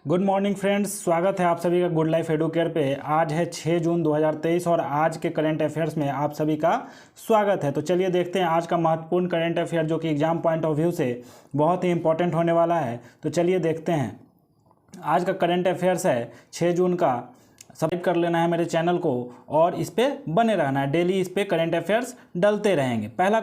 Good morning friends, स्वागत है आप सभी का गुड लाइफ एडुकेयर पे। आज है 6 जून 2023 और आज के करंट अफेयर्स में आप सभी का स्वागत है। तो चलिए देखते हैं आज का महत्वपूर्ण करंट अफेयर जो कि एग्जाम पॉइंट ऑफ व्यू से बहुत ही इंपॉर्टेंट होने वाला है। तो चलिए देखते हैं आज का करंट अफेयर्स है 6 जून का। सब्सक्राइब कर लेना है मेरे चैनल को और इस पर बने रहना है, डेली इस पर करंट अफेयर्स डलते रहेंगे। पहला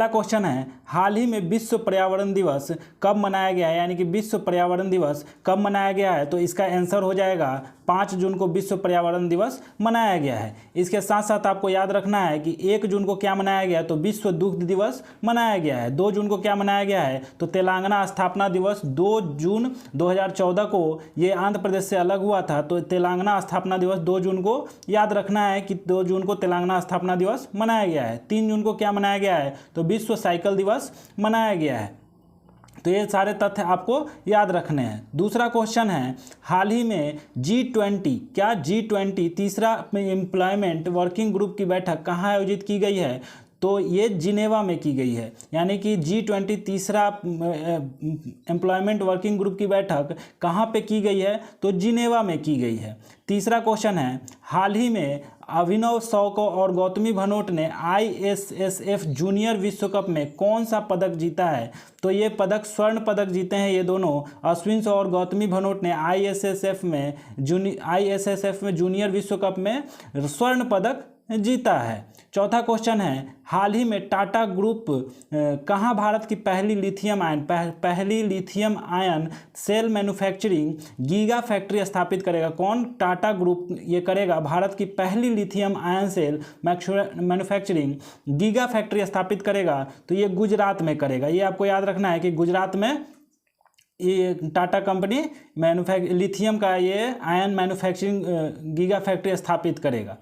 क्वेश्चन है हाल ही में विश्व पर्यावरण दिवस कब मनाया गया है, यानी कि विश्व पर्यावरण दिवस कब मनाया गया है। तो इसका आंसर हो जाएगा 5 जून को विश्व पर्यावरण दिवस मनाया गया है। इसके साथ साथ आपको याद रखना है कि 1 जून को क्या मनाया गया, तो विश्व दुग्ध दिवस मनाया गया है। 2 जून को क्या मनाया गया है, तो तेलंगाना स्थापना दिवस 2 जून 2014 को ये आंध्र प्रदेश से अलग हुआ था, तो तेलंगाना स्थापना दिवस 2 जून को याद रखना है कि 2 जून को तेलंगाना स्थापना दिवस मनाया गया है। 3 जून को क्या मनाया गया है, तो विश्व साइकिल दिवस मनाया गया है। तो ये सारे तथ्य आपको याद रखने हैं। दूसरा क्वेश्चन है हाल ही में G20 तीसरा एम्प्लॉयमेंट वर्किंग ग्रुप की बैठक कहाँ आयोजित की गई है, तो ये जिनेवा में की गई है। यानी कि G20 तीसरा एम्प्लॉयमेंट वर्किंग ग्रुप की बैठक कहाँ पे की गई है, तो जिनेवा में की गई है। तीसरा क्वेश्चन है हाल ही में अभिनव सौको और गौतमी भनोट ने ISSF जूनियर विश्व कप में कौन सा पदक जीता है, तो ये पदक स्वर्ण पदक जीते हैं ये दोनों। अश्विन और गौतमी भनोट ने ISSF में जूनियर विश्व कप में स्वर्ण पदक जीता है। चौथा क्वेश्चन है हाल ही में टाटा ग्रुप कहाँ भारत की पहली lithium ion cell manufacturing giga factory स्थापित करेगा। कौन, टाटा ग्रुप ये करेगा भारत की पहली lithium ion cell manufacturing giga factory स्थापित करेगा, तो ये गुजरात में करेगा। ये आपको याद रखना है कि गुजरात में ये टाटा कंपनी लिथियम का ये आयन मैन्युफैक्चरिंग गीगा फैक्ट्री स्थापित करेगा।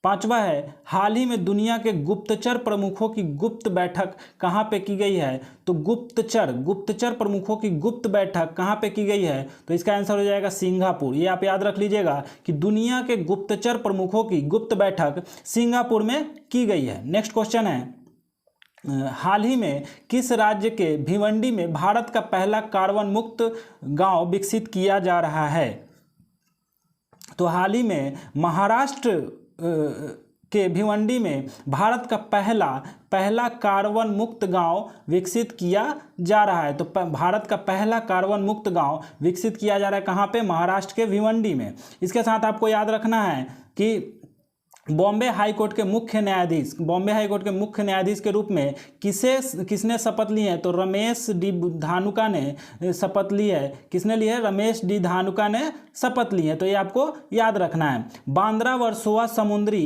पांचवा है हाल ही में दुनिया के गुप्तचर प्रमुखों की गुप्त बैठक कहाँ पे की गई है, तो गुप्तचर प्रमुखों की गुप्त बैठक कहाँ पे की गई है, तो इसका आंसर हो जाएगा सिंगापुर। ये आप याद रख लीजिएगा कि दुनिया के गुप्तचर प्रमुखों की गुप्त बैठक सिंगापुर में की गई है। नेक्स्ट क्वेश्चन है हाल ही में किस राज्य के भिवंडी में भारत का पहला कार्बन मुक्त गांव विकसित किया जा रहा है, तो हाल ही में महाराष्ट्र के भिवंडी में भारत का पहला कार्बन मुक्त गांव विकसित किया जा रहा है। तो भारत का पहला कार्बन मुक्त गांव विकसित किया जा रहा है कहाँ पे, महाराष्ट्र के भिवंडी में। इसके साथ आपको याद रखना है कि बॉम्बे हाई कोर्ट के मुख्य न्यायाधीश के रूप में किसने शपथ ली है, तो रमेश डी धानुका ने शपथ ली है। किसने ली है, रमेश डी धानुका ने शपथ ली है। तो ये आपको याद रखना है। बांद्रा वर्सोवा समुद्री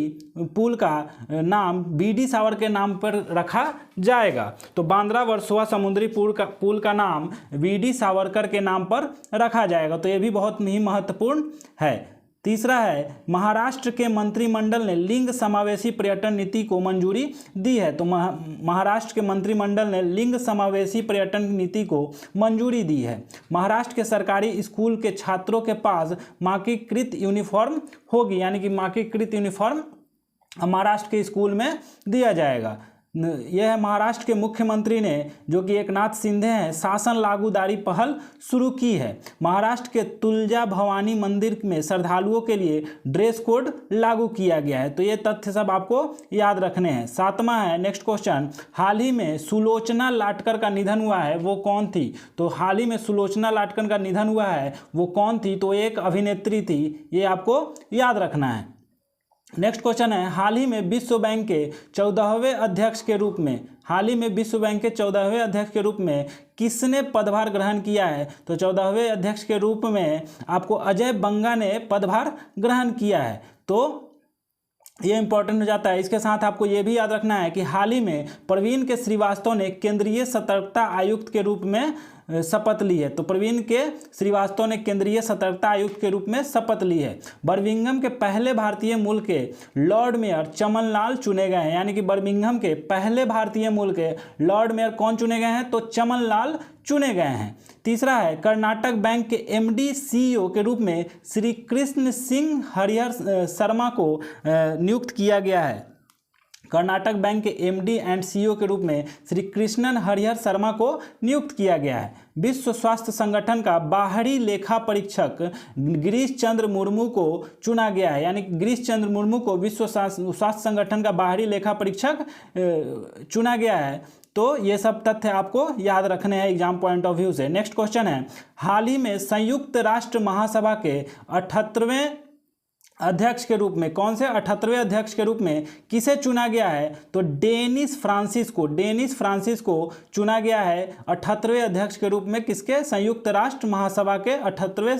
पुल का नाम BD सावर के नाम पर रखा जाएगा। तो बांद्रा वर्सोवा समुद्री पुल का नाम BD सावरकर के नाम पर रखा जाएगा। तो ये भी बहुत ही महत्वपूर्ण है। तीसरा है महाराष्ट्र के मंत्रिमंडल ने लिंग समावेशी पर्यटन नीति को मंजूरी दी है। तो महाराष्ट्र के मंत्रिमंडल ने लिंग समावेशी पर्यटन नीति को मंजूरी दी है। महाराष्ट्र के सरकारी स्कूल के छात्रों के पास मानकीकृत यूनिफॉर्म होगी, यानी कि मानकीकृत यूनिफॉर्म महाराष्ट्र के स्कूल में दिया जाएगा। यह है महाराष्ट्र के मुख्यमंत्री ने, जो कि एकनाथ शिंदे हैं, शासन लागूदारी पहल शुरू की है। महाराष्ट्र के तुलजा भवानी मंदिर में श्रद्धालुओं के लिए ड्रेस कोड लागू किया गया है। तो ये तथ्य सब आपको याद रखने हैं। सातवां है नेक्स्ट क्वेश्चन, हाल ही में सुलोचना लाटकर का निधन हुआ है, वो कौन थी, तो हाल ही में सुलोचना लाटकर का निधन हुआ है वो कौन थी, तो एक अभिनेत्री थी। ये आपको याद रखना है। नेक्स्ट क्वेश्चन है हाल ही में विश्व बैंक के 14वें अध्यक्ष के रूप में किसने पदभार ग्रहण किया है, तो 14वें अध्यक्ष के रूप में आपको अजय बंगा ने पदभार ग्रहण किया है। तो ये इंपॉर्टेंट हो जाता है। इसके साथ आपको ये भी याद रखना है कि हाल ही में प्रवीण के श्रीवास्तव ने केंद्रीय सतर्कता आयुक्त के रूप में शपथ ली है। तो प्रवीण के श्रीवास्तव ने केंद्रीय सतर्कता आयुक्त के रूप में शपथ ली है। बर्मिंघम के पहले भारतीय मूल के लॉर्ड मेयर चमन लाल चुने गए हैं, यानी कि बर्मिंघम के पहले भारतीय मूल के लॉर्ड मेयर कौन चुने गए हैं, तो चमन लाल चुने गए हैं। तीसरा है कर्नाटक बैंक के MD CEO के रूप में श्री कृष्ण सिंह हरिहर शर्मा को नियुक्त किया गया है। कर्नाटक बैंक के एमडी एंड सीईओ के रूप में श्री कृष्णन हरिहर शर्मा को नियुक्त किया गया है। विश्व स्वास्थ्य संगठन का बाहरी लेखा परीक्षक गिरीश चंद्र मुर्मू को चुना गया है, यानी गिरीश चंद्र मुर्मू को विश्व स्वास्थ्य संगठन का बाहरी लेखा परीक्षक चुना गया है। तो ये सब तथ्य आपको याद रखने हैं एग्जाम पॉइंट ऑफ व्यू से। नेक्स्ट क्वेश्चन है, हाल ही में संयुक्त राष्ट्र महासभा के 78वें अध्यक्ष के रूप में, कौन से 78वें अध्यक्ष के रूप में किसे चुना गया है? तो डेनिस फ्रांसिस को चुना गया है 78वें अध्यक्ष के रूप में। किसके? संयुक्त राष्ट्र महासभा के 78वें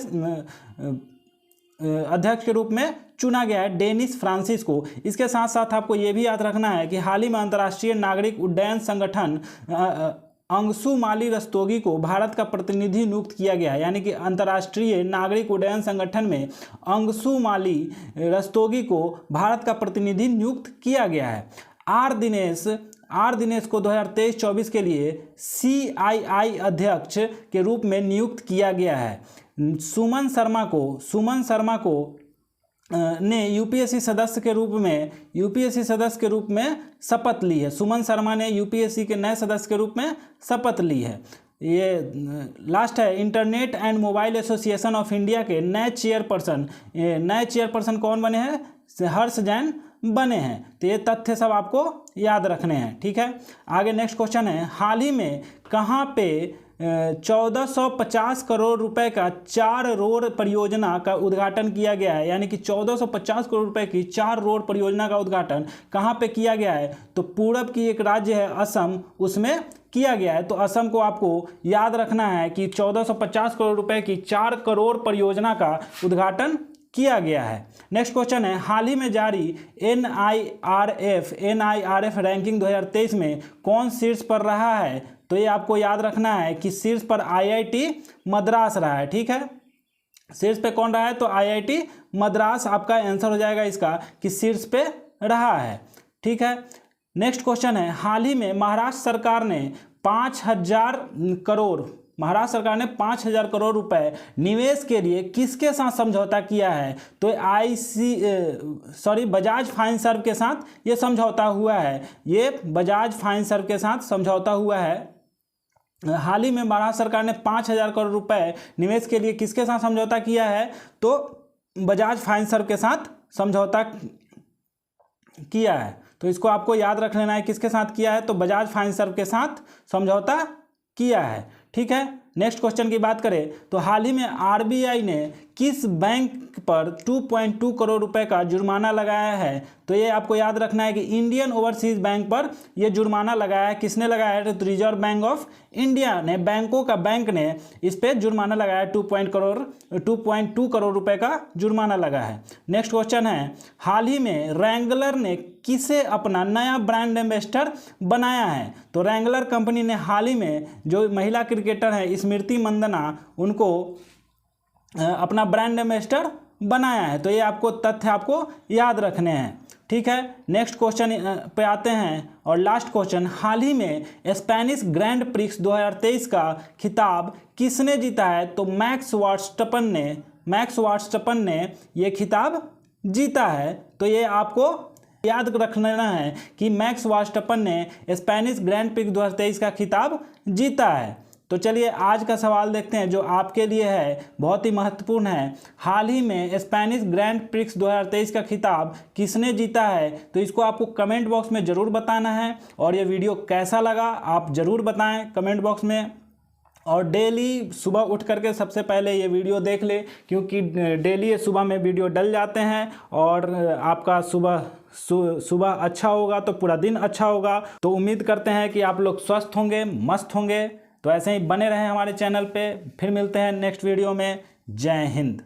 अध्यक्ष के रूप में चुना गया है डेनिस फ्रांसिस को। इसके साथ साथ आपको ये भी याद रखना है कि हाल ही में अंतर्राष्ट्रीय नागरिक उड्डयन संगठन अंशुमाली रस्तोगी को भारत का प्रतिनिधि नियुक्त किया गया है, यानी कि अंतर्राष्ट्रीय नागरिक उड्डयन संगठन में अंशुमाली रस्तोगी को भारत का प्रतिनिधि नियुक्त किया गया है। आर दिनेश को 2023-24 के लिए CII अध्यक्ष के रूप में नियुक्त किया गया है। सुमन शर्मा को ने यूपीएससी सदस्य के रूप में शपथ ली है। सुमन शर्मा ने यूपीएससी के नए सदस्य के रूप में शपथ ली है। ये लास्ट है, internet and mobile association of India के नए चेयरपर्सन कौन बने हैं? हर्ष जैन बने हैं। तो ये तथ्य सब आपको याद रखने हैं, ठीक है। आगे नेक्स्ट क्वेश्चन है, हाल ही में कहाँ पे 1450 करोड़ रुपए का 4 रोड परियोजना का उद्घाटन किया गया है? यानी कि 1450 करोड़ रुपए की 4 रोड परियोजना का उद्घाटन कहाँ पे किया गया है? तो पूरब की एक राज्य है असम, उसमें किया गया है। तो असम को आपको याद रखना है कि 1450 करोड़ रुपए की 4 करोड़ परियोजना का उद्घाटन किया गया है। नेक्स्ट क्वेश्चन है, हाल ही में जारी NIRF रैंकिंग 2023 में कौन शीर्ष पर रहा है? तो ये आपको याद रखना है कि शीर्ष पर IIT मद्रास रहा है, ठीक है। शीर्ष पे कौन रहा है? तो IIT मद्रास आपका आंसर हो जाएगा इसका, कि शीर्ष पे रहा है, ठीक है। नेक्स्ट क्वेश्चन है, हाल ही में महाराष्ट्र सरकार ने 5000 करोड़ रुपए निवेश के लिए किसके साथ समझौता किया है? तो बजाज फाइनसर्व के साथ ये समझौता हुआ है। ये बजाज फाइनसर्व के साथ समझौता हुआ है। हाल ही में महाराष्ट्र सरकार ने 5000 करोड़ रुपए निवेश के लिए किसके साथ समझौता किया है? तो बजाज फाइनसर्व के साथ समझौता किया है। तो इसको आपको याद रख लेना है, किसके साथ किया है? तो बजाज फाइनसर्व के साथ समझौता किया है, ठीक है। नेक्स्ट क्वेश्चन की बात करें तो हाल ही में RBI ने किस बैंक पर 2.2 करोड़ रुपए का जुर्माना लगाया है? तो ये आपको याद रखना है कि इंडियन ओवरसीज बैंक पर यह जुर्माना लगाया है। किसने लगाया है? तो रिजर्व बैंक ऑफ इंडिया ने, बैंक ने इस पर जुर्माना लगाया, 2.2 करोड़ रुपए का जुर्माना लगा है। नेक्स्ट क्वेश्चन है, हाल ही में रैंगलर ने किसे अपना नया ब्रांड एम्बेसडर बनाया है? तो रैंगलर कंपनी ने हाल ही में जो महिला क्रिकेटर है स्मृति मंदाना, उनको अपना ब्रांड एम्बेसडर बनाया है। तो ये आपको तथ्य आपको याद रखने हैं, ठीक है। नेक्स्ट क्वेश्चन पे आते हैं और लास्ट क्वेश्चन, हाल ही में स्पेनिश ग्रैंड प्रिक्स 2023 का खिताब किसने जीता है? तो मैक्स वर्स्टैपन ने ये खिताब जीता है। तो ये आपको याद रखना है कि मैक्स वर्स्टैपन ने स्पेनिश ग्रैंड प्रिक्स 2023 का खिताब जीता है। तो चलिए आज का सवाल देखते हैं जो आपके लिए है, बहुत ही महत्वपूर्ण है। हाल ही में स्पेनिश ग्रैंड प्रिक्स 2023 का खिताब किसने जीता है? तो इसको आपको कमेंट बॉक्स में ज़रूर बताना है। और ये वीडियो कैसा लगा आप ज़रूर बताएं कमेंट बॉक्स में। और डेली सुबह उठ करके सबसे पहले ये वीडियो देख ले, क्योंकि डेली सुबह में वीडियो डल जाते हैं और आपका सुबह अच्छा होगा तो पूरा दिन अच्छा होगा। तो उम्मीद करते हैं कि आप लोग स्वस्थ होंगे, मस्त होंगे। तो ऐसे ही बने रहें हमारे चैनल पे। फिर मिलते हैं नेक्स्ट वीडियो में। जय हिंद।